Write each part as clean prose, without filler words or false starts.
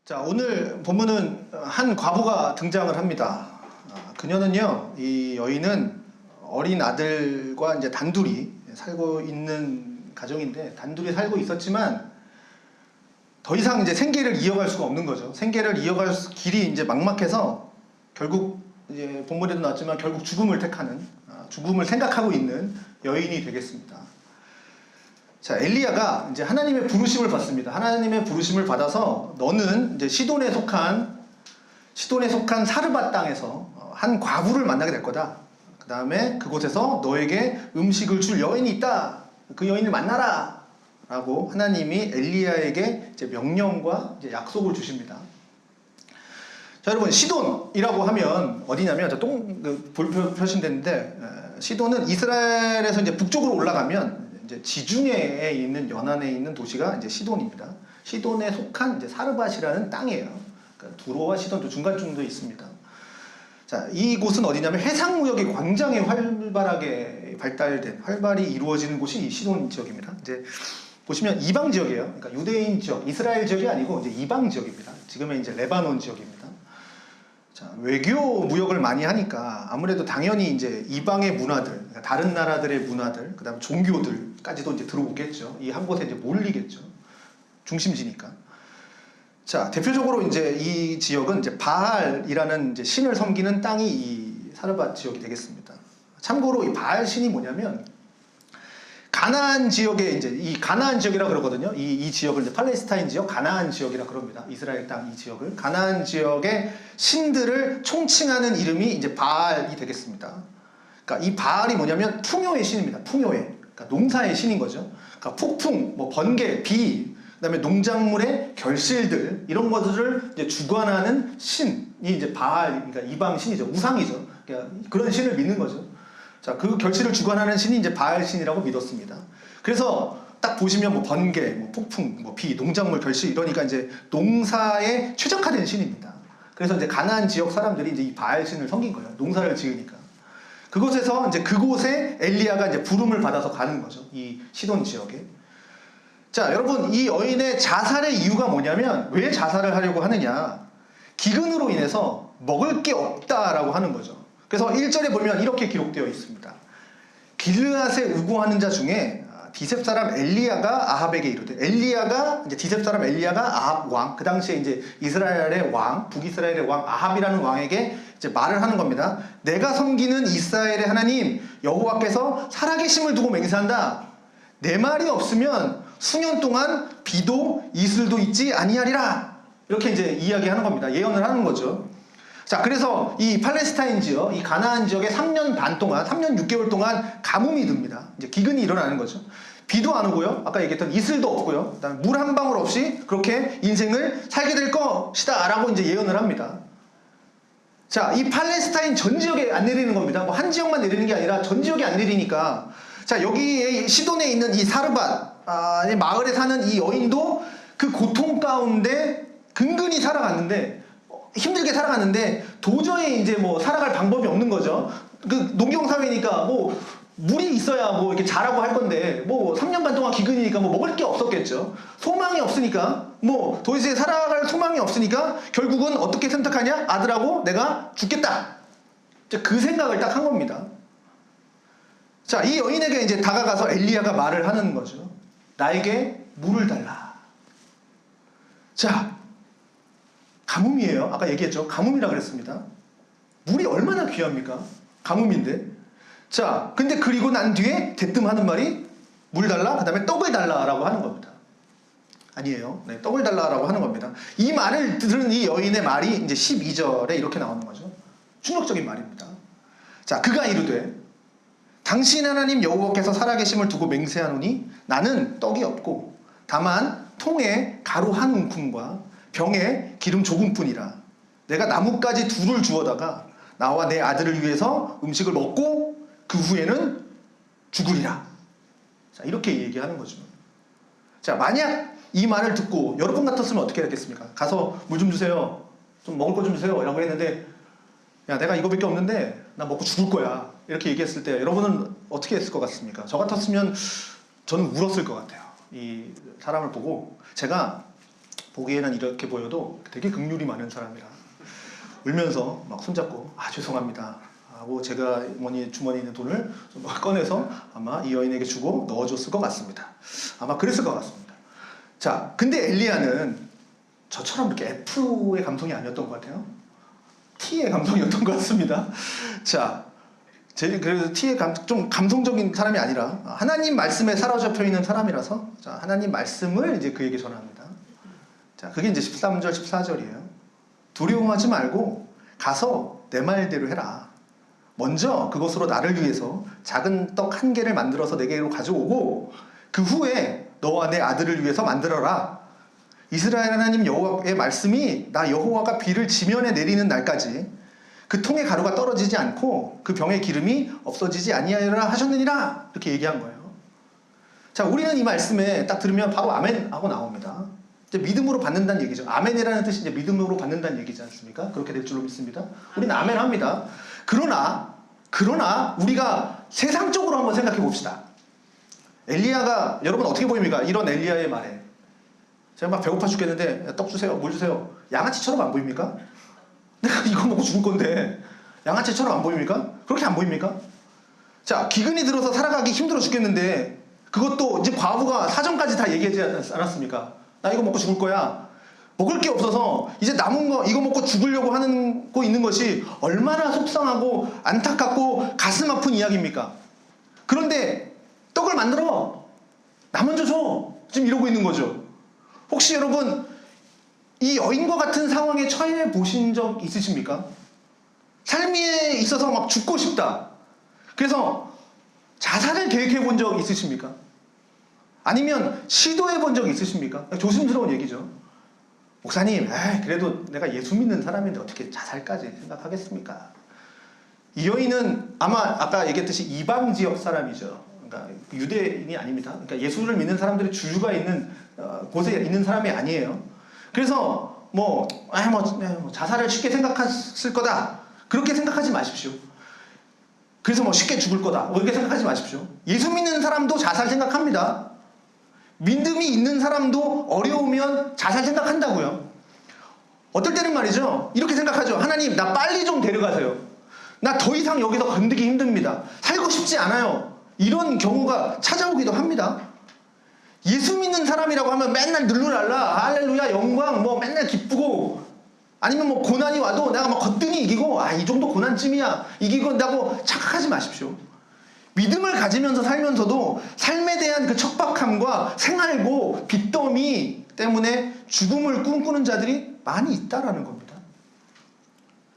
자, 오늘 본문은 한 과부가 등장을 합니다. 그녀는요, 이 여인은 어린 아들과 이제 단둘이 살고 있는 가정인데, 단둘이 살고 있었지만 더 이상 이제 생계를 이어갈 수가 없는 거죠. 생계를 이어갈 길이 이제 막막해서 결국 이제 본문에도 나왔지만 결국 죽음을 택하는, 죽음을 생각하고 있는 여인이 되겠습니다. 자, 엘리야가 이제 하나님의 부르심을 받습니다. 하나님의 부르심을 받아서 너는 이제 시돈에 속한 사르밧 땅에서 한 과부를 만나게 될 거다. 그 다음에 그곳에서 너에게 음식을 줄 여인이 있다. 그 여인을 만나라. 라고 하나님이 엘리야에게 이제 명령과 이제 약속을 주십니다. 자, 여러분, 시돈이라고 하면 어디냐면, 볼표 표시됐는데, 시돈은 이스라엘에서 이제 북쪽으로 올라가면 이제 지중해에 있는 연안에 있는 도시가 이제 시돈입니다. 시돈에 속한 이제 사르밧이라는 땅이에요. 그러니까 두로와 시돈도 중간쯤도 있습니다. 자, 이곳은 어디냐면 해상무역이 굉장히 활발하게 발달된, 활발히 이루어지는 곳이 이 시돈 지역입니다. 이제 보시면 이방 지역이에요. 그러니까 유대인 지역, 이스라엘 지역이 아니고 이제 이방 지역입니다. 지금의 이제 레바논 지역입니다. 자, 외교 무역을 많이 하니까 아무래도 당연히 이제 이방의 문화들, 그러니까 다른 나라들의 문화들, 그 다음에 종교들까지도 이제 들어오겠죠. 이 한 곳에 이제 몰리겠죠. 중심지니까. 자, 대표적으로 이제 이 지역은 이제 바알이라는 이제 신을 섬기는 땅이 이 사르밧 지역이 되겠습니다. 참고로 이 바알 신이 뭐냐면 가나안 지역에 이제 이 가나안 지역이라 그러거든요. 이 지역을 이제 팔레스타인 지역, 가나안 지역이라 그럽니다. 이스라엘 땅 이 지역을 가나안 지역의 신들을 총칭하는 이름이 이제 바알이 되겠습니다. 그러니까 이 바알이 뭐냐면 풍요의 신입니다. 풍요의, 그러니까 농사의 신인 거죠. 그러니까 폭풍, 뭐 번개, 비, 그다음에 농작물의 결실들 이런 것들을 이제 주관하는 신이 이제 바알, 그러니까 이방 신이죠. 우상이죠. 그러니까 그런 신을 믿는 거죠. 자, 그 결실을 주관하는 신이 이제 바알 신이라고 믿었습니다. 그래서 딱 보시면 뭐 번개, 뭐 폭풍, 뭐 비, 농작물 결실 이러니까 이제 농사에 최적화된 신입니다. 그래서 이제 가나안 지역 사람들이 이제 이 바알 신을 섬긴 거예요. 농사를 지으니까. 그곳에서 이제 그곳에 엘리야가 이제 부름을 받아서 가는 거죠. 이 시돈 지역에. 자, 여러분, 이 여인의 자살의 이유가 뭐냐면 왜 자살을 하려고 하느냐? 기근으로 인해서 먹을 게 없다라고 하는 거죠. 그래서 1절에 보면 이렇게 기록되어 있습니다. 길르앗에 우고하는 자 중에 디셉 사람 엘리야가 아합에게 이르되, 엘리야가 이제 디셉 사람 엘리야가 아합 왕, 그 당시에 이제 이스라엘의 왕, 북이스라엘의 왕 아합이라는 왕에게 이제 말을 하는 겁니다. 내가 섬기는 이스라엘의 하나님 여호와께서 살아계심을 두고 맹세한다. 내 말이 없으면 수년 동안 비도 이슬도 있지 아니하리라. 이렇게 이제 이야기하는 겁니다. 예언을 하는 거죠. 자, 그래서 이 팔레스타인 지역, 이 가나안 지역에 3년 반 동안, 3년 6개월 동안 가뭄이 듭니다. 이제 기근이 일어나는 거죠. 비도 안 오고요. 아까 얘기했던 이슬도 없고요. 그다음에 물 한 방울 없이 그렇게 인생을 살게 될 것이다. 라고 이제 예언을 합니다. 자, 이 팔레스타인 전 지역에 안 내리는 겁니다. 뭐 한 지역만 내리는 게 아니라 전 지역에 안 내리니까. 자, 여기에 시돈에 있는 이 사르밧, 마을에 사는 이 여인도 그 고통 가운데 근근히 살아갔는데, 힘들게 살아갔는데 도저히 이제 뭐 살아갈 방법이 없는 거죠. 그 농경사회니까 뭐 물이 있어야 뭐 이렇게 자라고 할 건데 뭐 3년 반 동안 기근이니까 뭐 먹을 게 없었겠죠. 소망이 없으니까 뭐 도저히 살아갈 소망이 없으니까 결국은 어떻게 선택하냐? 아들하고 내가 죽겠다. 그 생각을 딱 한 겁니다. 자, 이 여인에게 이제 다가가서 엘리야가 말을 하는 거죠. 나에게 물을 달라. 자, 가뭄이에요. 아까 얘기했죠. 가뭄이라 그랬습니다. 물이 얼마나 귀합니까? 가뭄인데. 자, 근데 그리고 난 뒤에 대뜸 하는 말이 물 달라, 그 다음에 떡을 달라라고 하는 겁니다. 아니에요. 네, 떡을 달라라고 하는 겁니다. 이 말을 들은 이 여인의 말이 이제 12절에 이렇게 나오는 거죠. 충격적인 말입니다. 자, 그가 이르되 당신 하나님 여호와께서 살아계심을 두고 맹세하노니 나는 떡이 없고 다만 통에 가루 한 움큼과 병에 기름 조금뿐이라. 내가 나뭇가지 둘을 주워다가 나와 내 아들을 위해서 음식을 먹고 그 후에는 죽으리라. 자, 이렇게 얘기하는 거죠. 자, 만약 이 말을 듣고 여러분 같았으면 어떻게 했겠습니까? 가서 물 좀 주세요. 좀 먹을 거 좀 주세요. 라고 했는데, 야, 내가 이거밖에 없는데 나 먹고 죽을 거야. 이렇게 얘기했을 때 여러분은 어떻게 했을 것 같습니까? 저 같았으면 저는 울었을 것 같아요. 이 사람을 보고. 제가 보기에는 이렇게 보여도 되게 긍휼이 많은 사람이라 울면서 막 손잡고 죄송합니다 하고 제가 주머니에 있는 돈을 좀 꺼내서 아마 이 여인에게 주고 넣어줬을 것 같습니다. 아마 그랬을 것 같습니다. 자, 근데 엘리야는 저처럼 이렇게 F의 감성이 아니었던 것 같아요. T의 감성이었던 것 같습니다. 자, 그래서 T의 좀 감성적인 사람이 아니라 하나님 말씀에 사로잡혀 있는 사람이라서 자, 하나님 말씀을 이제 그에게 전합니다. 자, 그게 이제 13절, 14절이에요. 두려워하지 말고 가서 내 말대로 해라. 먼저 그것으로 나를 위해서 작은 떡 한 개를 만들어서 내게로 가져오고 그 후에 너와 내 아들을 위해서 만들어라. 이스라엘 하나님 여호와의 말씀이 나 여호와가 비를 지면에 내리는 날까지 그 통의 가루가 떨어지지 않고 그 병의 기름이 없어지지 아니하리라 하셨느니라. 이렇게 얘기한 거예요. 자, 우리는 이 말씀에 딱 들으면 바로 아멘 하고 나옵니다. 이제 믿음으로 받는다는 얘기죠. 아멘이라는 뜻이 이제 믿음으로 받는다는 얘기지 않습니까? 그렇게 될 줄로 믿습니다. 우리는 아멘 합니다. 그러나 우리가 세상적으로 한번 생각해 봅시다. 엘리야가 여러분 어떻게 보입니까? 이런 엘리야의 말에 제가 막 배고파 죽겠는데 떡 주세요, 물 주세요. 양아치처럼 안 보입니까? 내가 이거 먹고 죽을 건데 양아치처럼 안 보입니까? 그렇게 안 보입니까? 자, 기근이 들어서 살아가기 힘들어 죽겠는데 그것도 이제 과부가 사정까지 다 얘기하지 않았습니까? 나 이거 먹고 죽을 거야. 먹을 게 없어서 이제 남은 거 이거 먹고 죽으려고 하는 거 있는 것이 얼마나 속상하고 안타깝고 가슴 아픈 이야기입니까? 그런데 떡을 만들어 나 먼저 줘 지금 이러고 있는 거죠. 혹시 여러분 이 여인과 같은 상황에 처해 보신 적 있으십니까? 삶에 있어서 막 죽고 싶다. 그래서 자살을 계획해 본 적 있으십니까? 아니면 시도해 본 적 있으십니까? 조심스러운 얘기죠. 목사님, 그래도 내가 예수 믿는 사람인데 어떻게 자살까지 생각하겠습니까? 이 여인은 아마 아까 얘기했듯이 이방 지역 사람이죠. 그러니까 유대인이 아닙니다. 그러니까 예수를 믿는 사람들이 주류가 있는 곳에 있는 사람이 아니에요. 그래서 자살을 쉽게 생각했을 거다. 그렇게 생각하지 마십시오. 그래서 쉽게 죽을 거다. 이렇게 생각하지 마십시오. 예수 믿는 사람도 자살 생각합니다. 믿음이 있는 사람도 어려우면 자살 생각한다고요. 어떨 때는 말이죠. 이렇게 생각하죠. 하나님, 나 빨리 좀 데려가세요. 나 더 이상 여기서 건드기 힘듭니다. 살고 싶지 않아요. 이런 경우가 찾아오기도 합니다. 예수 믿는 사람이라고 하면 맨날 늘루랄라 할렐루야 영광 맨날 기쁘고 아니면 고난이 와도 내가 막 거뜬히 이기고 이 정도 고난쯤이야 이기고 나고 착각하지 마십시오. 믿음을 가지면서 살면서도 삶에 대한 그 척박함과 생활고 빚더미 때문에 죽음을 꿈꾸는 자들이 많이 있다라는 겁니다.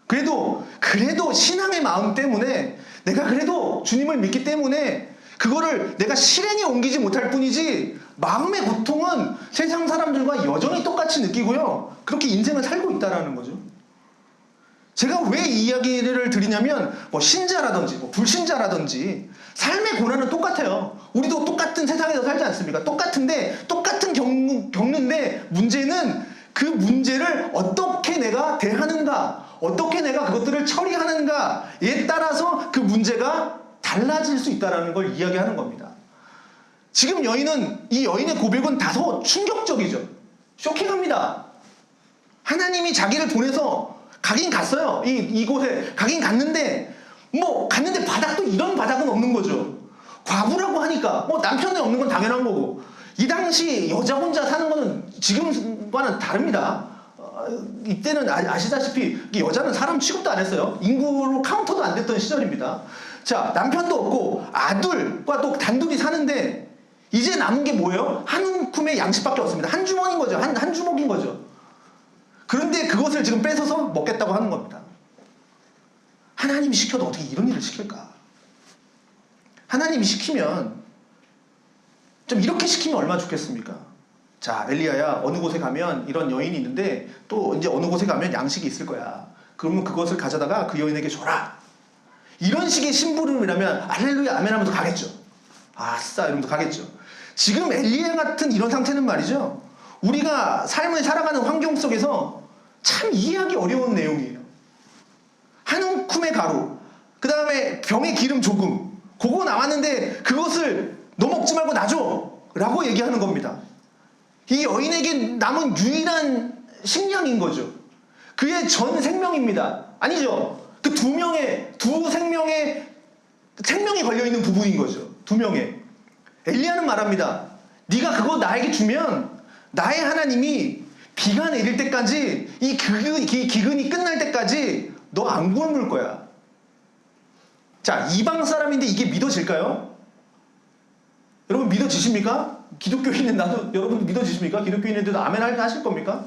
그래도 신앙의 마음 때문에 내가 그래도 주님을 믿기 때문에 그거를 내가 실행에 옮기지 못할 뿐이지 마음의 고통은 세상 사람들과 여전히 똑같이 느끼고요. 그렇게 인생을 살고 있다는 거죠. 제가 왜 이 이야기를 드리냐면 신자라든지 불신자라든지 삶의 고난은 똑같아요. 우리도 똑같은 세상에서 살지 않습니까? 똑같은데 똑같은 겪는데 문제는 그 문제를 어떻게 내가 대하는가 어떻게 내가 그것들을 처리하는가에 따라서 그 문제가 달라질 수 있다는 걸 이야기하는 겁니다. 지금 이 여인의 고백은 다소 충격적이죠. 쇼킹합니다. 하나님이 자기를 보내서 가긴 갔어요. 이곳에 가긴 갔는데 갔는데 바닥도 이런 바닥은 없는 거죠. 과부라고 하니까 남편이 없는 건 당연한 거고 이 당시 여자 혼자 사는 거는 지금과는 다릅니다. 이때는 아시다시피 여자는 사람 취급도 안 했어요. 인구로 카운터도 안 됐던 시절입니다. 자, 남편도 없고 아들과 또 단둘이 사는데 이제 남은 게 뭐예요? 한 움큼의 양식밖에 없습니다. 한 주먹인 거죠. 한 주먹인 거죠. 그런데 그것을 지금 뺏어서 먹겠다고 하는 겁니다. 하나님이 시켜도 어떻게 이런 일을 시킬까? 하나님이 시키면 좀 이렇게 시키면 얼마나 좋겠습니까? 자, 엘리야야, 어느 곳에 가면 이런 여인이 있는데 또 이제 어느 곳에 가면 양식이 있을 거야. 그러면 그것을 가져다가 그 여인에게 줘라. 이런 식의 심부름이라면 할렐루야 아멘 하면서 가겠죠. 아싸 이러면서 가겠죠. 지금 엘리야 같은 이런 상태는 말이죠. 우리가 삶을 살아가는 환경 속에서 참 이해하기 어려운 내용이에요. 한 움큼의 가루, 그 다음에 병에 기름 조금, 그거 남았는데 그것을 너 먹지 말고 나 줘! 라고 얘기하는 겁니다. 이 여인에게 남은 유일한 식량인 거죠. 그의 전 생명입니다. 아니죠. 그 두 생명이 걸려있는 부분인 거죠. 두 명의. 엘리야는 말합니다. 네가 그거 나에게 주면 나의 하나님이 비가 내릴 때까지 이 기근이 끝날 때까지 너 안 굶을 거야. 자, 이방 사람인데 이게 믿어질까요? 여러분 믿어지십니까? 기독교인은 여러분 믿어지십니까? 기독교인인데도 아멘 하실 겁니까?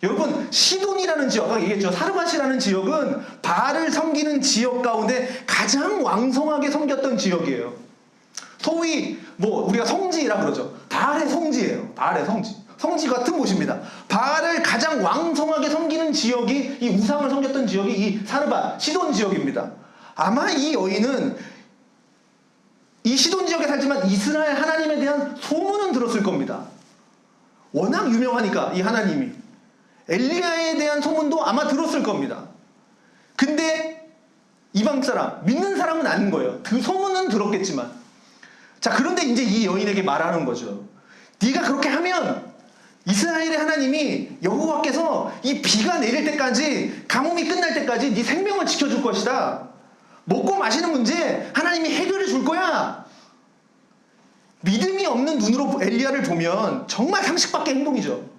여러분 시돈이라는 지역, 아까 얘기했죠. 사르밧이라는 지역은 바알을 섬기는 지역 가운데 가장 왕성하게 섬겼던 지역이에요. 소위 우리가 성지라 그러죠. 바알의 성지예요. 바알의 성지. 성지 같은 곳입니다. 바알을 가장 왕성하게 섬기는 지역이, 이 우상을 섬겼던 지역이 이 사르밧, 시돈 지역입니다. 아마 이 여인은 이 시돈 지역에 살지만 이스라엘 하나님에 대한 소문은 들었을 겁니다. 워낙 유명하니까 이 하나님이. 엘리야에 대한 소문도 아마 들었을 겁니다. 근데 이방 사람, 믿는 사람은 아닌 거예요. 그 소문은 들었겠지만. 자, 그런데 이제 이 여인에게 말하는 거죠. 네가 그렇게 하면 이스라엘의 하나님이 여호와께서 이 비가 내릴 때까지, 가뭄이 끝날 때까지 네 생명을 지켜줄 것이다. 먹고 마시는 문제 하나님이 해결해 줄 거야. 믿음이 없는 눈으로 엘리야를 보면 정말 상식밖의 행동이죠.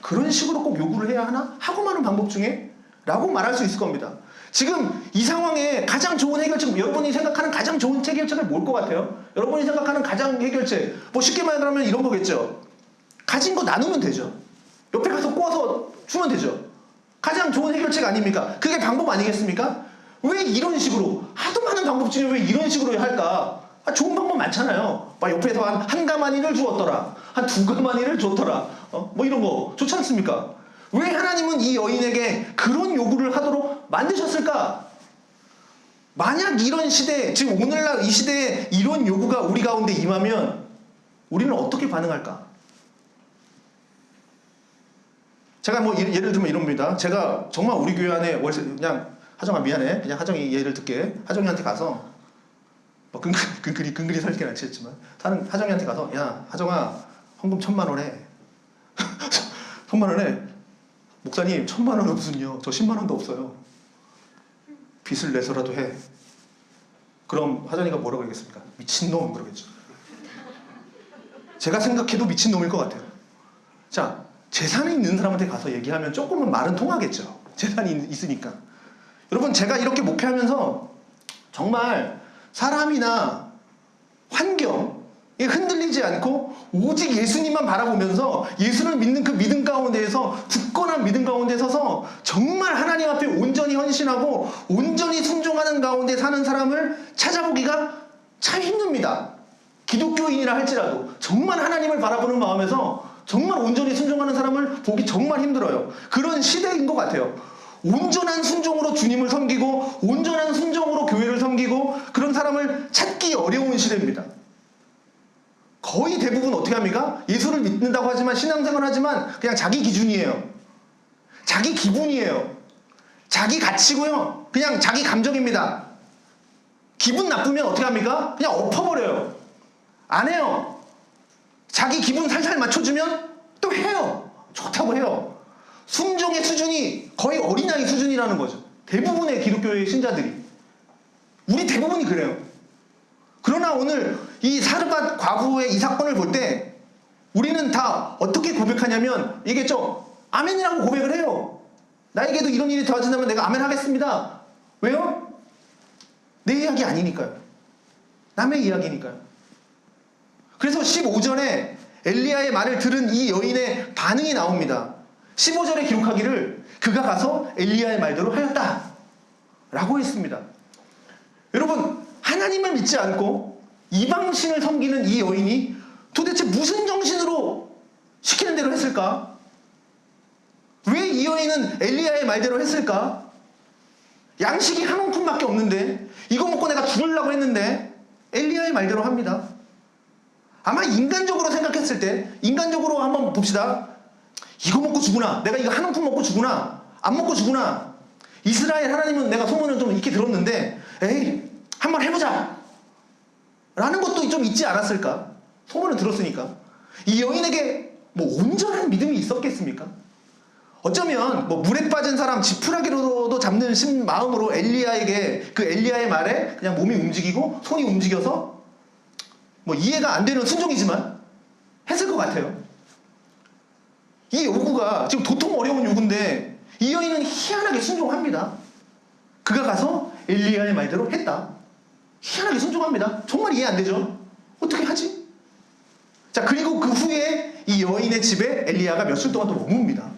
그런 식으로 꼭 요구를 해야 하나? 하고 많은 방법 중에? 라고 말할 수 있을 겁니다. 지금 이 상황에 가장 좋은 해결책, 여러분이 생각하는 가장 좋은 해결책은 뭘 것 같아요? 여러분이 생각하는 가장 해결책, 쉽게 말하면 이런 거겠죠. 가진 거 나누면 되죠. 옆에 가서 꼬아서 주면 되죠. 가장 좋은 해결책 아닙니까? 그게 방법 아니겠습니까? 왜 이런 식으로, 하도 많은 방법 중에 왜 이런 식으로 할까? 좋은 방법 많잖아요. 옆에서 한 가마니를 주었더라. 한 두 가마니를 줬더라. 이런 거 좋지 않습니까? 왜 하나님은 이 여인에게 그런 요구를 하도록 만드셨을까? 만약 이런 시대, 지금 오늘날 이 시대에 이런 요구가 우리 가운데 임하면 우리는 어떻게 반응할까? 제가 예를 들면 이럽니다. 제가 정말 우리 교회 안에 그냥 하정아 미안해. 그냥 하정이 예를 듣게 하정이한테 가서 근근히 살긴 안 치겠지만 하정이한테 가서 야 하정아 헌금 1,000만 원 해. 1,000만 원 해. 목사님 1,000만 원은 무슨요? 저 10만 원도 없어요. 빚을 내서라도 해. 그럼 하정이가 뭐라고 하겠습니까? 미친놈 그러겠죠. 제가 생각해도 미친놈일 것 같아요. 자, 재산이 있는 사람한테 가서 얘기하면 조금은 말은 통하겠죠. 재산이 있으니까. 여러분 제가 이렇게 목회하면서 정말 사람이나 환경에 흔들리지 않고 오직 예수님만 바라보면서 예수를 믿는 그 믿음 가운데에서, 굳건한 믿음 가운데 서서 정말 하나님 앞에 온전히 헌신하고 온전히 순종하는 가운데 사는 사람을 찾아보기가 참 힘듭니다. 기독교인이라 할지라도 정말 하나님을 바라보는 마음에서 정말 온전히 순종하는 사람을 보기 정말 힘들어요. 그런 시대인 것 같아요. 온전한 순종으로 주님을 섬기고 온전한 순종으로 교회를 섬기고 그런 사람을 찾기 어려운 시대입니다. 거의 대부분 어떻게 합니까? 예수를 믿는다고 하지만 신앙생활 하지만 그냥 자기 기준이에요. 자기 기분이에요. 자기 가치고요. 그냥 자기 감정입니다. 기분 나쁘면 어떻게 합니까? 그냥 엎어버려요. 안 해요. 자기 기분 살살 맞춰주면 또 해요. 좋다고 해요. 순종의 수준이 거의 어린아이 수준이라는 거죠. 대부분의 기독교의 신자들이. 우리 대부분이 그래요. 그러나 오늘 이 사르밧 과부의 이 사건을 볼 때 우리는 다 어떻게 고백하냐면, 얘기했죠. 아멘이라고 고백을 해요. 나에게도 이런 일이 더해진다면 내가 아멘 하겠습니다. 왜요? 내 이야기 아니니까요. 남의 이야기니까요. 그래서 15절에 엘리야의 말을 들은 이 여인의 반응이 나옵니다. 15절에 기록하기를 그가 가서 엘리야의 말대로 하였다 라고 했습니다. 여러분, 하나님을 믿지 않고 이방신을 섬기는 이 여인이 도대체 무슨 정신으로 시키는 대로 했을까? 왜 이 여인은 엘리야의 말대로 했을까? 양식이 한 움큼밖에 없는데, 이거 먹고 내가 죽으려고 했는데 엘리야의 말대로 합니다. 아마 인간적으로 생각했을 때, 인간적으로 한번 봅시다. 이거 먹고 죽으나? 내가 이거 한 움큼 먹고 죽으나? 안 먹고 죽으나? 이스라엘 하나님은 내가 소문을 좀 익히 들었는데 에이 한번 해보자 라는 것도 좀 있지 않았을까? 소문을 들었으니까. 이 여인에게 뭐 온전한 믿음이 있었겠습니까? 어쩌면 뭐 물에 빠진 사람 지푸라기로도 잡는 마음으로 엘리야에게 그 엘리야의 말에 그냥 몸이 움직이고 손이 움직여서 뭐 이해가 안 되는 순종이지만 했을 것 같아요. 이 요구가 지금 도통 어려운 요구인데 이 여인은 희한하게 순종합니다. 그가 가서 엘리야의 말대로 했다. 희한하게 순종합니다. 정말 이해 안 되죠? 어떻게 하지? 자, 그리고 그 후에 이 여인의 집에 엘리야가 며칠 동안 또 머뭅니다.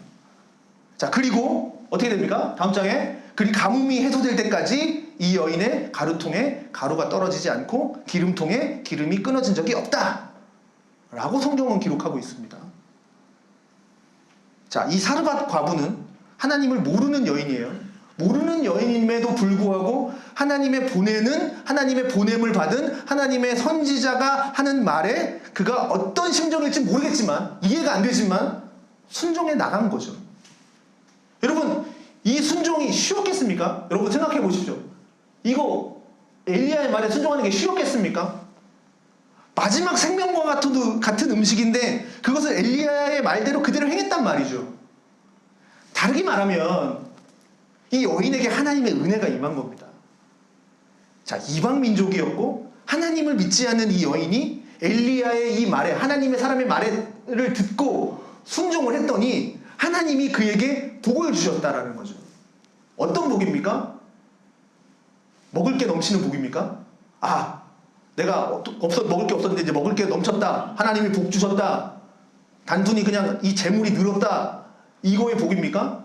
자, 그리고 어떻게 됩니까? 다음 장에 그리고 가뭄이 해소될 때까지 이 여인의 가루통에 가루가 떨어지지 않고 기름통에 기름이 끊어진 적이 없다 라고 성경은 기록하고 있습니다. 자, 이 사르밧 과부는 하나님을 모르는 여인이에요. 모르는 여인임에도 불구하고 하나님의 보냄을 받은 하나님의 선지자가 하는 말에 그가 어떤 심정일지 모르겠지만 이해가 안 되지만 순종해 나간 거죠. 여러분, 이 순종이 쉬웠겠습니까? 여러분 생각해 보십시오. 이거 엘리야의 말에 순종하는 게 쉬웠겠습니까? 마지막 생명과 같은 음식인데 그것을 엘리야의 말대로 그대로 행했단 말이죠. 다르게 말하면 이 여인에게 하나님의 은혜가 임한 겁니다. 자, 이방 민족이었고 하나님을 믿지 않는 이 여인이 엘리야의 이 말에 하나님의 사람의 말을 듣고 순종을 했더니 하나님이 그에게 복을 주셨다라는 거죠. 어떤 복입니까? 먹을 게 넘치는 복입니까? 아, 내가 먹을 게 없었는데 이제 먹을 게 넘쳤다. 하나님이 복 주셨다. 단순히 그냥 이 재물이 늘었다. 이거의 복입니까?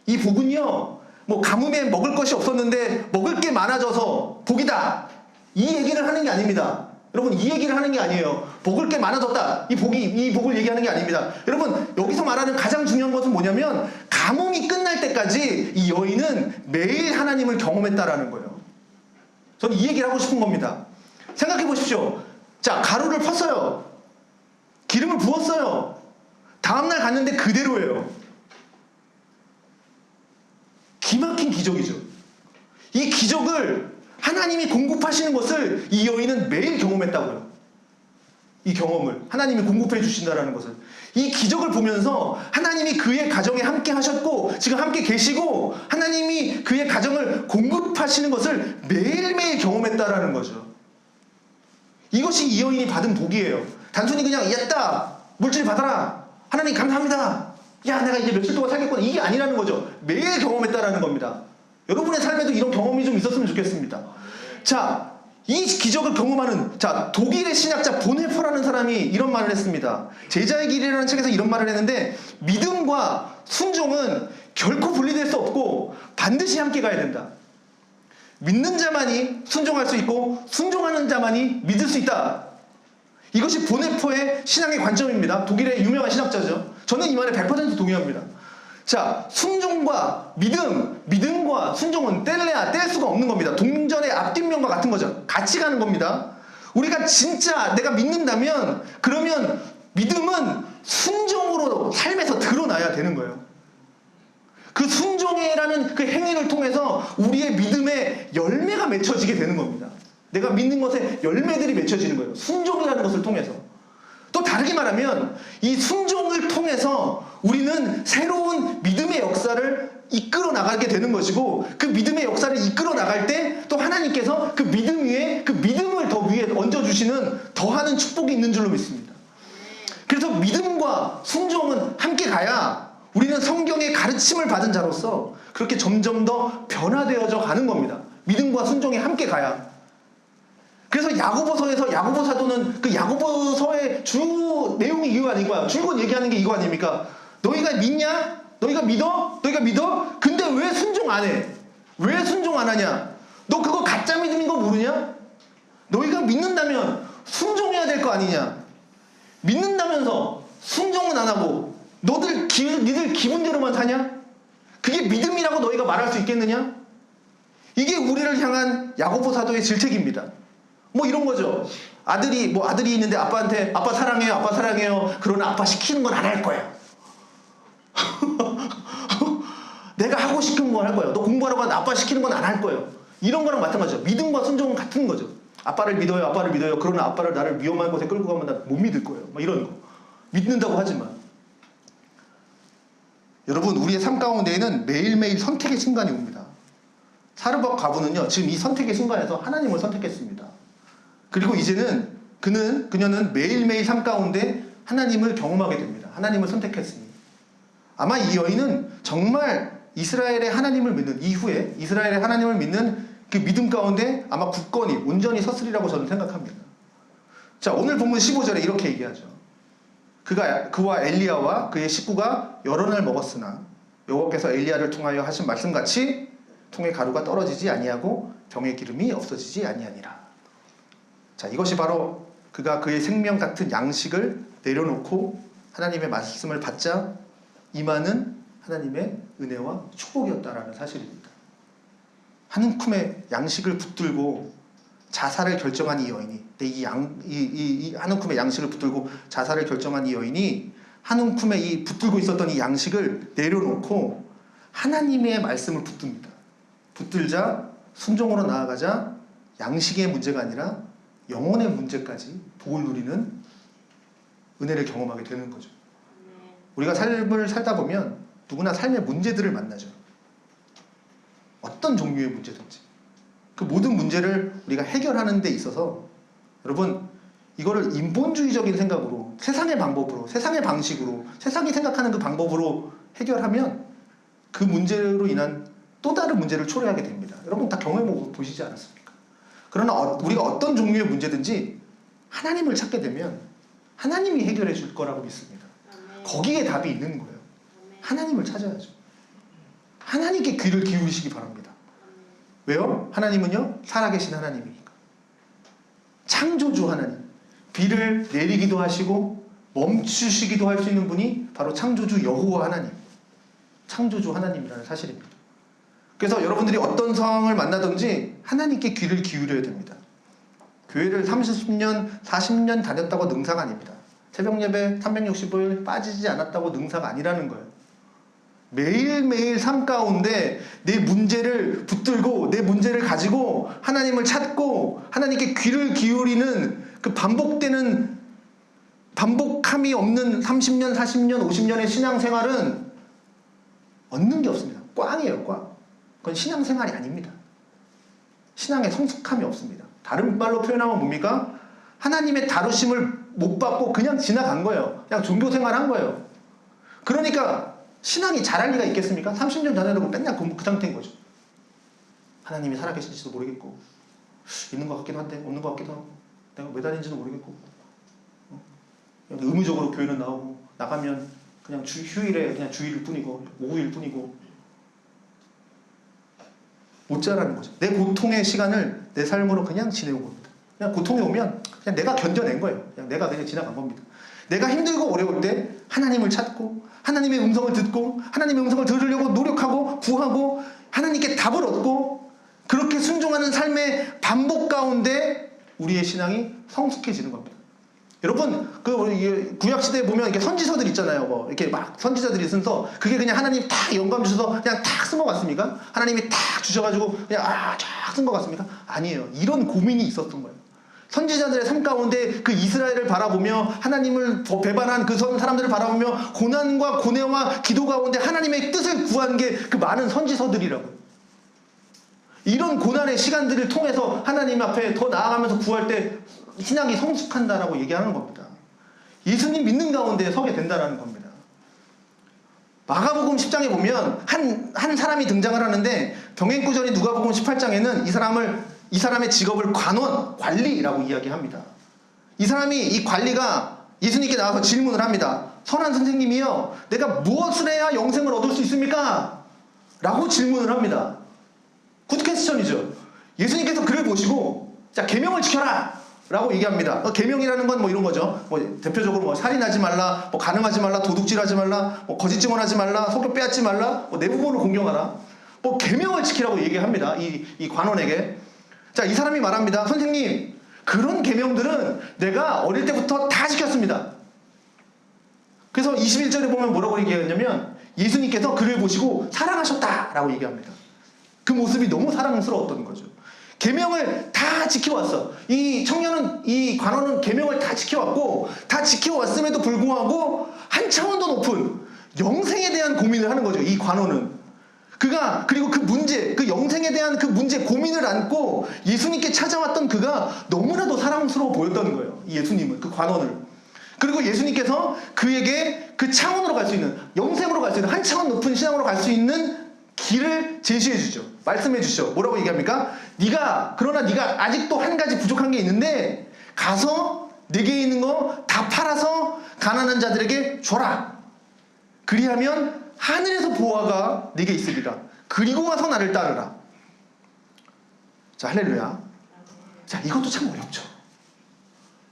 이 복은요, 뭐 가뭄에 먹을 것이 없었는데 먹을 게 많아져서 복이다. 이 얘기를 하는 게 아닙니다. 여러분, 이 얘기를 하는 게 아니에요. 먹을 게 많아졌다. 이 복을 얘기하는 게 아닙니다. 여러분, 여기서 말하는 가장 중요한 것은 뭐냐면 가뭄이 끝날 때까지 이 여인은 매일 하나님을 경험했다라는 거예요. 저는 이 얘기를 하고 싶은 겁니다. 생각해 보십시오. 자, 가루를 펐어요. 기름을 부었어요. 다음날 갔는데 그대로예요. 기막힌 기적이죠. 이 기적을 하나님이 공급하시는 것을 이 여인은 매일 경험했다고요. 이 경험을 하나님이 공급해 주신다는 것을, 이 기적을 보면서 하나님이 그의 가정에 함께 하셨고 지금 함께 계시고 하나님이 그의 가정을 공급하시는 것을 매일매일 경험했다라는 거죠. 이것이 이 여인이 받은 복이에요. 단순히 그냥 야따 물질 받아라, 하나님 감사합니다, 야 내가 이제 며칠 동안 살겠구나, 이게 아니라는 거죠. 매일 경험했다라는 겁니다. 여러분의 삶에도 이런 경험이 좀 있었으면 좋겠습니다. 자, 이 기적을 경험하는, 자, 독일의 신학자 본헤퍼라는 사람이 이런 말을 했습니다. 제자의 길이라는 책에서 이런 말을 했는데, 믿음과 순종은 결코 분리될 수 없고 반드시 함께 가야 된다. 믿는 자만이 순종할 수 있고 순종하는 자만이 믿을 수 있다. 이것이 본헤퍼의 신앙의 관점입니다. 독일의 유명한 신학자죠. 저는 이 말에 100% 동의합니다. 자, 순종과 믿음과 순종은 뗄래야 뗄 수가 없는 겁니다. 동전의 앞뒷면과 같은 거죠. 같이 가는 겁니다. 우리가 진짜 내가 믿는다면 그러면 믿음은 순종으로 삶에서 드러나야 되는 거예요. 그 순종이라는 그 행위를 통해서 우리의 믿음의 열매가 맺혀지게 되는 겁니다. 내가 믿는 것에 열매들이 맺혀지는 거예요. 순종이라는 것을 통해서. 또 다르게 말하면 이 순종을 통해서 우리는 새로운 믿음의 역사를 이끌어 나가게 되는 것이고, 그 믿음의 역사를 이끌어 나갈 때 또 하나님께서 그 믿음 위에 그 믿음을 더 위에 얹어주시는 더하는 축복이 있는 줄로 믿습니다. 그래서 믿음과 순종은 함께 가야 우리는 성경의 가르침을 받은 자로서 그렇게 점점 더 변화되어져 가는 겁니다. 믿음과 순종이 함께 가야. 그래서 야고보서에서 야고보 사도는 그 야고보서의 주 내용이 이거 아닌가요? 줄곧 얘기하는 게 이거 아닙니까? 너희가 믿냐? 너희가 믿어? 너희가 믿어? 근데 왜 순종 안 해? 왜 순종 안 하냐? 너 그거 가짜 믿음인 거 모르냐? 너희가 믿는다면 순종해야 될 거 아니냐? 믿는다면서 순종은 안 하고 니들 기분대로만 사냐? 그게 믿음이라고 너희가 말할 수 있겠느냐? 이게 우리를 향한 야고보 사도의 질책입니다. 뭐 이런 거죠. 아들이 있는데 아빠한테 아빠 사랑해요. 그러나 아빠 시키는 건 안 할 거야. 내가 하고 싶은 건 할 거예요. 너 공부하라고 하는데 아빠 시키는 건 안 할 거예요. 이런 거랑 마찬가지죠. 믿음과 순종은 같은 거죠. 아빠를 믿어요. 그러나 아빠를 나를 위험한 곳에 끌고 가면 나 못 믿을 거예요. 막 이런 거. 믿는다고 하지만 여러분, 우리의 삶 가운데에는 매일매일 선택의 순간이 옵니다. 사르밧 과부는요, 지금 이 선택의 순간에서 하나님을 선택했습니다. 그리고 이제는 그녀는 매일매일 삶 가운데 하나님을 경험하게 됩니다. 하나님을 선택했으니. 아마 이 여인은 정말 이스라엘의 하나님을 믿는 이후에 이스라엘의 하나님을 믿는 그 믿음 가운데 아마 굳건히 온전히 섰으리라고 저는 생각합니다. 자, 오늘 본문 15절에 이렇게 얘기하죠. 그와 엘리야와 그의 식구가 여러 날 먹었으나 여호와께서 엘리야를 통하여 하신 말씀같이 통의 가루가 떨어지지 아니하고 병의 기름이 없어지지 아니하니라. 자, 이것이 바로 그가 그의 생명 같은 양식을 내려놓고 하나님의 말씀을 받자 임하는 하나님의 은혜와 축복이었다라는 사실입니다. 한 움큼의 양식을 붙들고 자살을 결정한 이 여인이, 이 한 움큼의 양식을 붙들고 자살을 결정한 이 여인이 한 움큼의 이 붙들고 있었던 이 양식을 내려놓고 하나님의 말씀을 붙듭니다. 붙들자 순종으로 나아가자 양식의 문제가 아니라 영혼의 문제까지 복을 누리는 은혜를 경험하게 되는 거죠. 우리가 삶을 살다 보면 누구나 삶의 문제들을 만나죠. 어떤 종류의 문제든지. 그 모든 문제를 우리가 해결하는 데 있어서 여러분, 이거를 인본주의적인 생각으로, 세상의 방법으로, 세상의 방식으로, 세상이 생각하는 그 방법으로 해결하면 그 문제로 인한 또 다른 문제를 초래하게 됩니다. 여러분 다 경험해 보시지 않았습니까? 그러나 우리가 어떤 종류의 문제든지 하나님을 찾게 되면 하나님이 해결해 줄 거라고 믿습니다. 거기에 답이 있는 거예요. 하나님을 찾아야죠. 하나님께 귀를 기울이시기 바랍니다. 왜요? 하나님은요, 살아계신 하나님이니까. 창조주 하나님. 비를 내리기도 하시고 멈추시기도 할 수 있는 분이 바로 창조주 여호와 하나님. 창조주 하나님이라는 사실입니다. 그래서 여러분들이 어떤 상황을 만나든지 하나님께 귀를 기울여야 됩니다. 교회를 30년, 40년 다녔다고 능사가 아닙니다. 새벽 예배 365일 빠지지 않았다고 능사가 아니라는 거예요. 매일매일 삶 가운데 내 문제를 붙들고 내 문제를 가지고 하나님을 찾고 하나님께 귀를 기울이는 그 반복함이 없는 30년, 40년, 50년의 신앙생활은 얻는 게 없습니다. 꽝이에요, 꽝. 그건 신앙생활이 아닙니다. 신앙에 성숙함이 없습니다. 다른 말로 표현하면 뭡니까? 하나님의 다루심을 못 받고 그냥 지나간 거예요. 그냥 종교생활 한 거예요. 그러니까 신앙이 잘할 리가 있겠습니까? 30년 전에도 맨날 그 상태인 거죠. 하나님이 살아계신지도 모르겠고 있는 것 같기도 한데 없는 것 같기도 하고 내가 왜 다니는지도 모르겠고 의무적으로 교회는 나오고 나가면 그냥 휴일에 그냥 주일일 뿐이고 오후일 뿐이고 못 자라는 거죠. 내 고통의 시간을 내 삶으로 그냥 지내온 겁니다. 그냥 고통이 오면 그냥 내가 견뎌낸 거예요. 내가 지나간 겁니다. 내가 힘들고 어려울 때 하나님을 찾고 하나님의 음성을 듣고 하나님의 음성을 들으려고 노력하고 구하고 하나님께 답을 얻고 그렇게 순종하는 삶의 반복 가운데 우리의 신앙이 성숙해지는 겁니다. 여러분, 그 구약시대에 보면 이렇게 선지서들 있잖아요. 뭐 이렇게 막 선지자들이 쓴서 그게 그냥 하나님 탁 영감 주셔서 그냥 탁 쓴 것 같습니까? 하나님이 탁 주셔가지고 그냥 쫙 쓴 것 같습니까? 아니에요. 이런 고민이 있었던 거예요. 선지자들의 삶 가운데 그 이스라엘을 바라보며 하나님을 배반한 그 사람들을 바라보며 고난과 고뇌와 기도 가운데 하나님의 뜻을 구한 게 그 많은 선지서들이라고요. 이런 고난의 시간들을 통해서 하나님 앞에 더 나아가면서 구할 때 신앙이 성숙한다라고 얘기하는 겁니다. 예수님 믿는 가운데 서게 된다는 겁니다. 마가복음 10장에 보면 한 사람이 등장을 하는데 병행구절이 누가복음 18장에는 이 사람의 직업을 관리라고 이야기합니다. 이 사람이 이 관리가 예수님께 나와서 질문을 합니다. 선한 선생님이요, 내가 무엇을 해야 영생을 얻을 수 있습니까? 라고 질문을 합니다. 굿 퀘스천이죠. 예수님께서 그를 보시고 자, 계명을 지켜라 라고 얘기합니다. 계명이라는 건 뭐 이런 거죠. 뭐 대표적으로 뭐 살인하지 말라, 뭐 간음하지 말라, 도둑질하지 말라, 뭐 거짓 증언하지 말라, 속여 빼앗지 말라, 뭐 내 부모를 공경하라. 뭐 계명을 지키라고 얘기합니다. 이 관원에게. 자, 이 사람이 말합니다. 선생님, 그런 계명들은 내가 어릴 때부터 다 지켰습니다. 그래서 21절에 보면 뭐라고 얘기하냐면 예수님께서 그를 보시고 사랑하셨다라고 얘기합니다. 그 모습이 너무 사랑스러웠던 거죠. 계명을 다 지켜왔어. 이 청년은, 이 관원은 계명을 다 지켜왔고, 다 지켜왔음에도 불구하고 한 차원도 높은 영생에 대한 고민을 하는 거죠. 이 관원은. 그리고 그 문제, 그 영생에 대한 그 문제 고민을 안고 예수님께 찾아왔던 그가 너무나도 사랑스러워 보였던 거예요. 이 예수님은, 그 관원을. 그리고 예수님께서 그에게 그 차원으로 갈 수 있는, 영생으로 갈 수 있는, 한 차원 높은 신앙으로 갈 수 있는 길을 제시해 주죠. 말씀해 주시죠. 뭐라고 얘기합니까? 그러나 네가 아직도 한 가지 부족한 게 있는데 가서 네게 있는 거 다 팔아서 가난한 자들에게 줘라. 그리하면 하늘에서 보화가 네게 있으리라. 그리고 와서 나를 따르라. 자, 할렐루야. 자, 이것도 참 어렵죠.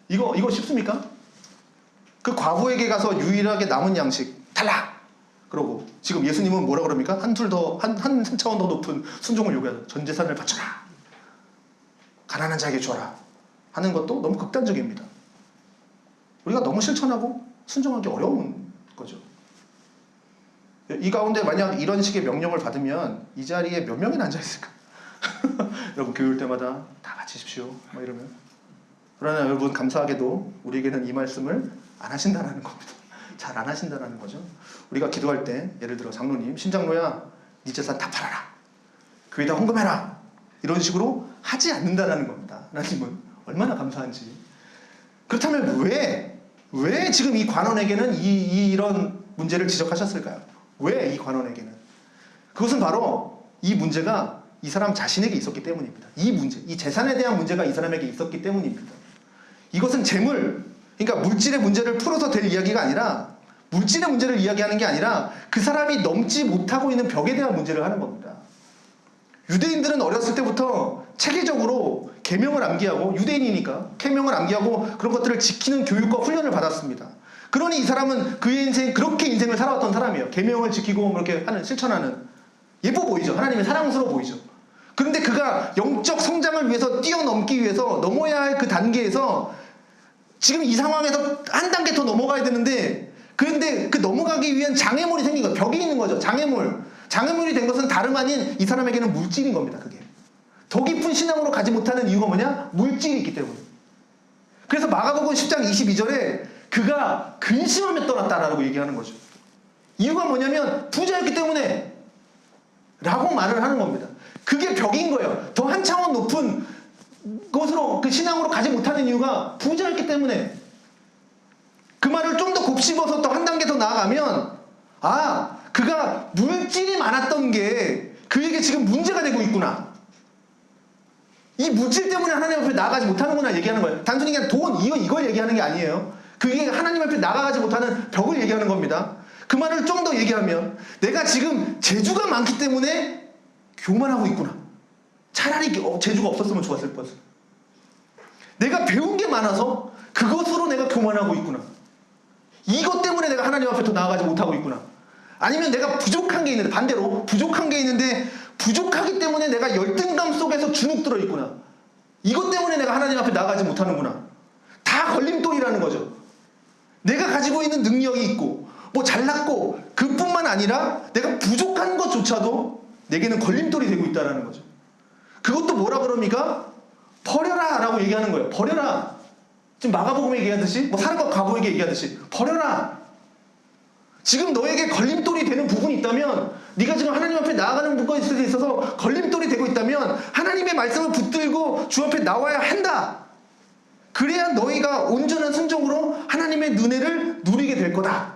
이거 쉽습니까? 그 과부에게 가서 유일하게 남은 양식 달라. 그러고 지금 예수님은 뭐라 그럽니까? 한 차원 더 높은 순종을 요구하죠. 전 재산을 바쳐라. 가난한 자에게 줘라. 하는 것도 너무 극단적입니다. 우리가 너무 실천하고 순종하기 어려운 거죠. 이 가운데 만약 이런 식의 명령을 받으면 이 자리에 몇 명이나 앉아있을까? 여러분 교회올 때마다 다 바치십시오. 뭐 이러면. 그러나 여러분 감사하게도 우리에게는 이 말씀을 안 하신다는 겁니다. 잘 안 하신다는 거죠. 우리가 기도할 때 예를 들어 장로님, 신장로야 네 재산 다 팔아라. 교회에다 헌금해라. 이런 식으로 하지 않는다는 겁니다. 하나님은 얼마나 감사한지. 그렇다면 왜 지금 이 관원에게는 이런 문제를 지적하셨을까요? 왜 이 관원에게는? 그것은 바로 이 문제가 이 사람 자신에게 있었기 때문입니다. 이 문제, 이 재산에 대한 문제가 이 사람에게 있었기 때문입니다. 이것은 재물, 그러니까 물질의 문제를 풀어서 될 이야기가 아니라, 물질의 문제를 이야기하는 게 아니라 그 사람이 넘지 못하고 있는 벽에 대한 문제를 하는 겁니다. 유대인들은 어렸을 때부터 체계적으로 계명을 암기하고, 유대인이니까 계명을 암기하고 그런 것들을 지키는 교육과 훈련을 받았습니다. 그러니 이 사람은 그렇게 인생을 살아왔던 사람이에요. 계명을 지키고 그렇게 실천하는. 예뻐 보이죠. 하나님의 사랑스러워 보이죠. 그런데 그가 영적 성장을 위해서 뛰어넘기 위해서 넘어야 할 그 단계에서 지금 이 상황에서 한 단계 더 넘어가야 되는데, 그런데 그 넘어가기 위한 장애물이 생긴 거예요. 벽이 있는 거죠. 장애물이 된 것은 다름 아닌 이 사람에게는 물질인 겁니다. 그게 더 깊은 신앙으로 가지 못하는 이유가 뭐냐? 물질이 있기 때문에. 그래서 마가복음 10장 22절에 그가 근심하며 떠났다라고 얘기하는 거죠. 이유가 뭐냐면 부자였기 때문에 라고 말을 하는 겁니다. 그게 벽인 거예요. 더 한 차원 높은 것으로, 그 신앙으로 가지 못하는 이유가 부자였기 때문에. 그 말을 좀 더 곱씹어서 또 한 단계 더 나아가면, 그가 물질이 많았던 게 그에게 지금 문제가 되고 있구나. 이 물질 때문에 하나님 앞에 나아가지 못하는구나 얘기하는 거예요. 단순히 그냥 돈, 이걸 얘기하는 게 아니에요. 그게 하나님 앞에 나아가지 못하는 벽을 얘기하는 겁니다. 그 말을 좀 더 얘기하면, 내가 지금 재주가 많기 때문에 교만하고 있구나. 차라리 재주가 없었으면 좋았을 뻔. 내가 배운 게 많아서 그것으로 내가 교만하고 있구나. 이것 때문에 내가 하나님 앞에 더 나아가지 못하고 있구나. 아니면 내가 부족한 게 있는데, 반대로 부족한 게 있는데 부족하기 때문에 내가 열등감 속에서 주눅 들어 있구나. 이것 때문에 내가 하나님 앞에 나아가지 못하는구나. 다 걸림돌이라는 거죠. 내가 가지고 있는 능력이 있고 뭐 잘났고, 그뿐만 아니라 내가 부족한 것조차도 내게는 걸림돌이 되고 있다는 거죠. 그것도 뭐라 그럽니까? 버려라 라고 얘기하는 거예요. 버려라. 지금 마가복음에 얘기하듯이, 뭐 사람과 과부에게 얘기하듯이 버려라. 지금 너에게 걸림돌이 되는 부분이 있다면, 네가 지금 하나님 앞에 나아가는 것에 있어서 걸림돌이 되고 있다면 하나님의 말씀을 붙들고 주 앞에 나와야 한다. 그래야 너희가 온전한 순종으로 하나님의 은혜를 누리게 될 거다.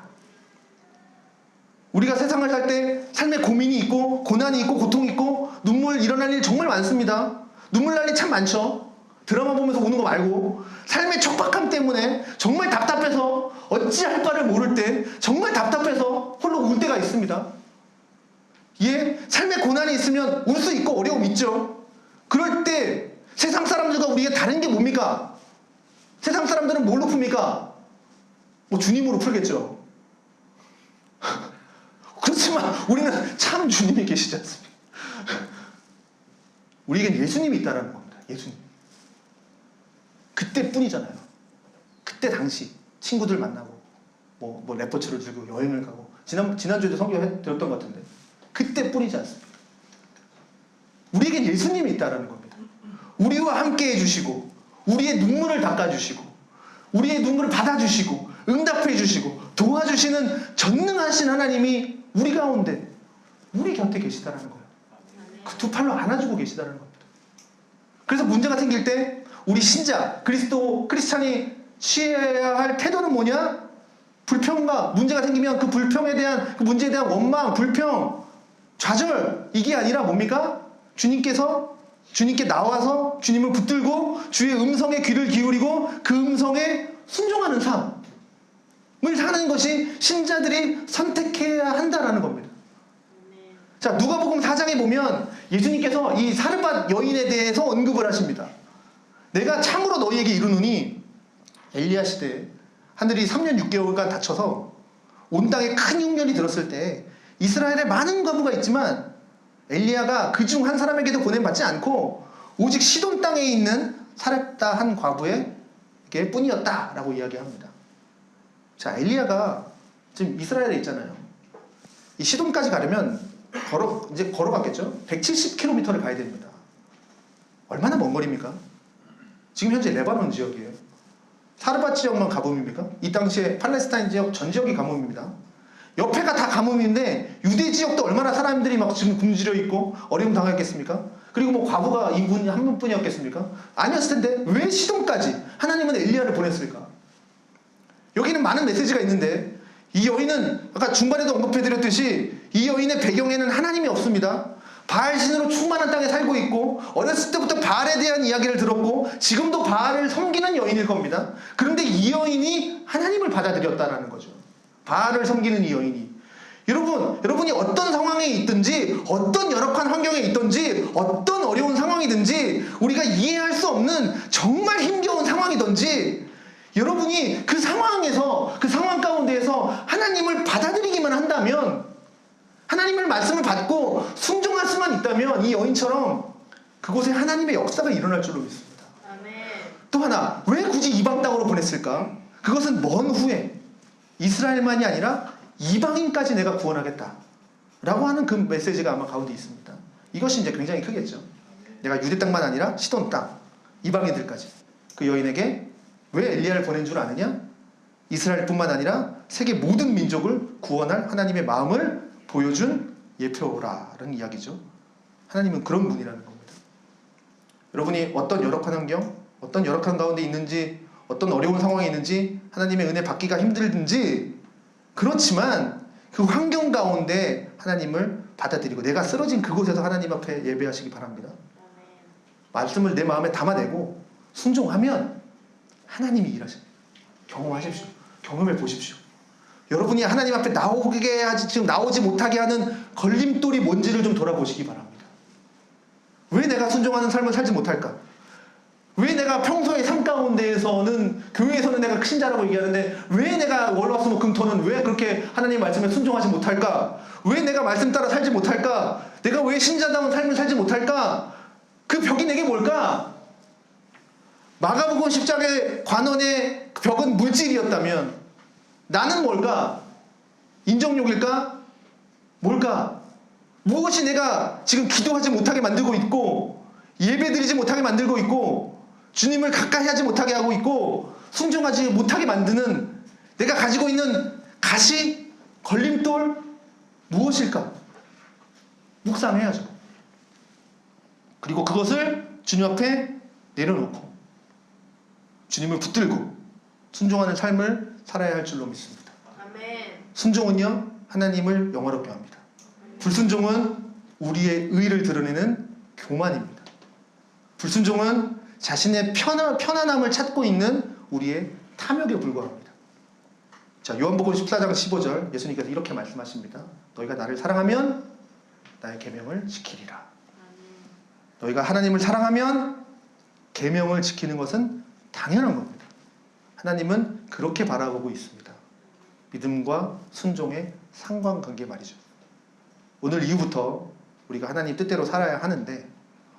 우리가 세상을 살 때 삶에 고민이 있고 고난이 있고 고통이 있고 눈물 일어날 일 정말 많습니다. 눈물 날 일 참 많죠. 드라마 보면서 우는 거 말고 삶의 척박함 때문에 정말 답답해서 어찌할 바를 모를 때, 정말 답답해서 홀로 울 때가 있습니다. 삶의 고난이 있으면 울 수 있고 어려움 있죠. 그럴 때 세상 사람들과 우리가 다른 게 뭡니까? 세상 사람들은 뭘로 풉니까? 뭐 주님으로 풀겠죠. 그렇지만 우리는 참 주님이 계시지 않습니까? 우리에겐 예수님이 있다는 겁니다. 예수님. 그때뿐이잖아요. 그때 당시 친구들 만나고 뭐 레포츠를 들고 여행을 가고, 지난주에도 설교 드렸던 것 같은데 그때뿐이지 않습니까? 우리에겐 예수님이 있다는 겁니다. 우리와 함께 해주시고 우리의 눈물을 닦아주시고 우리의 눈물을 받아주시고 응답해주시고 도와주시는 전능하신 하나님이 우리 가운데 우리 곁에 계시다라는 거예요. 그 두 팔로 안아주고 계시다는 겁니다. 그래서 문제가 생길 때 우리 신자 크리스찬이 취해야 할 태도는 뭐냐? 불평과 문제가 생기면 그 불평에 대한 그 문제에 대한 원망, 불평, 좌절 이게 아니라 뭡니까? 주님께 나와서 주님을 붙들고 주의 음성에 귀를 기울이고 그 음성에 순종하는 삶을 사는 것이 신자들이 선택해야 한다라는 겁니다. 자, 누가복음 4장에 보면 예수님께서 이 사르밧 여인에 대해서 언급을 하십니다. 내가 참으로 너희에게 이르노니 엘리야 시대에 하늘이 3년 6개월간 닫혀서 온 땅에 큰 흉년이 들었을 때 이스라엘에 많은 과부가 있지만 엘리야가 그 중 한 사람에게도 보냄받지 않고 오직 시돈 땅에 있는 사렙다 한 과부에게 뿐이었다라고 이야기합니다. 자, 엘리야가 지금 이스라엘에 있잖아요. 이 시돈까지 가려면 이제 걸어갔겠죠? 170km를 가야 됩니다. 얼마나 먼 거리입니까? 지금 현재 레바논 지역이에요. 사르밧 지역만 가뭄입니까? 이 당시에 팔레스타인 지역 전 지역이 가뭄입니다. 옆에가 다 가뭄인데 유대 지역도 얼마나 사람들이 막 지금 굶주려 있고 어려움 당했겠습니까? 그리고 뭐 과부가 인분이 한 분뿐이었겠습니까? 아니었을 텐데 왜 시돈까지 하나님은 엘리야를 보냈을까? 여기는 많은 메시지가 있는데 이 여인은 아까 중반에도 언급해드렸듯이 이 여인의 배경에는 하나님이 없습니다. 바알신으로 충만한 땅에 살고 있고 어렸을 때부터 바알에 대한 이야기를 들었고 지금도 바알을 섬기는 여인일 겁니다. 그런데 이 여인이 하나님을 받아들였다라는 거죠. 바알을 섬기는 이 여인이. 여러분이 어떤 상황에 있든지 어떤 열악한 환경에 있든지 어떤 어려운 상황이든지 우리가 이해할 수 없는 정말 힘겨운 상황이든지 여러분이 그 상황에서 그 상황 가운데에서 하나님을 받아들이기만 한다면 하나님의 말씀을 받고 순종할 수만 있다면 이 여인처럼 그곳에 하나님의 역사가 일어날 줄로 믿습니다. 아멘. 또 하나, 왜 굳이 이방 땅으로 보냈을까? 그것은 먼 후에 이스라엘만이 아니라 이방인까지 내가 구원하겠다 라고 하는 그 메시지가 아마 가운데 있습니다. 이것이 이제 굉장히 크겠죠. 내가 유대 땅만 아니라 시돈 땅, 이방인들까지. 그 여인에게 왜 엘리야를 보낸 줄 아느냐? 이스라엘뿐만 아니라 세계 모든 민족을 구원할 하나님의 마음을 보여준 예표라는 이야기죠. 하나님은 그런 분이라는 겁니다. 여러분이 어떤 열악한 환경, 어떤 열악한 가운데 있는지, 어떤 어려운 상황에 있는지 하나님의 은혜 받기가 힘들든지 그렇지만 그 환경 가운데 하나님을 받아들이고 내가 쓰러진 그곳에서 하나님 앞에 예배하시기 바랍니다. 말씀을 내 마음에 담아내고 순종하면 하나님이 일하십니다. 경험하십시오. 경험해 보십시오. 여러분이 하나님 앞에 나오게 하지 지금 나오지 못하게 하는 걸림돌이 뭔지를 좀 돌아보시기 바랍니다. 왜 내가 순종하는 삶을 살지 못할까? 왜 내가 평소의 삶 가운데에서는 교회에서는 내가 신자라고 얘기하는데 왜 내가 월화수목금토는 왜 그렇게 하나님 말씀에 순종하지 못할까? 왜 내가 말씀 따라 살지 못할까? 내가 왜 신자다운 삶을 살지 못할까? 그 벽이 내게 뭘까? 마가복음 10장의 관원의 벽은 물질이었다면 나는 뭘까? 인정욕일까? 뭘까? 무엇이 내가 지금 기도하지 못하게 만들고 있고 예배드리지 못하게 만들고 있고 주님을 가까이 하지 못하게 하고 있고 순종하지 못하게 만드는 내가 가지고 있는 가시, 걸림돌 무엇일까? 묵상해야죠. 그리고 그것을 주님 앞에 내려놓고 주님을 붙들고 순종하는 삶을 살아야 할 줄로 믿습니다. 아멘. 순종은요 하나님을 영화롭게 합니다. 불순종은 우리의 의를 드러내는 교만입니다. 불순종은 자신의 편안함을 찾고 있는 우리의 탐욕에 불과합니다. 자, 요한복음 14장 15절 예수님께서 이렇게 말씀하십니다. 너희가 나를 사랑하면 나의 계명을 지키리라. 너희가 하나님을 사랑하면 계명을 지키는 것은 당연한 겁니다. 하나님은 그렇게 바라보고 있습니다. 믿음과 순종의 상관관계 말이죠. 오늘 이후부터 우리가 하나님 뜻대로 살아야 하는데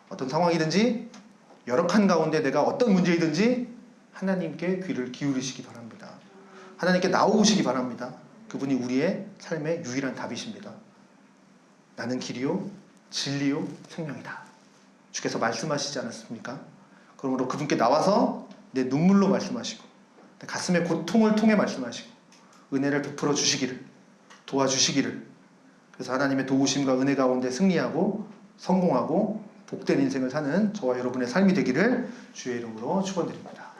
어떤 상황이든지 열악한 가운데 내가 어떤 문제이든지 하나님께 귀를 기울이시기 바랍니다. 하나님께 나오시기 바랍니다. 그분이 우리의 삶의 유일한 답이십니다. 나는 길이요 진리요 생명이다. 주께서 말씀하시지 않았습니까? 그러므로 그분께 나와서 내 눈물로 말씀하시고 내 가슴의 고통을 통해 말씀하시고 은혜를 베풀어 주시기를, 도와주시기를, 그래서 하나님의 도우심과 은혜 가운데 승리하고 성공하고 복된 인생을 사는 저와 여러분의 삶이 되기를 주의 이름으로 축원드립니다.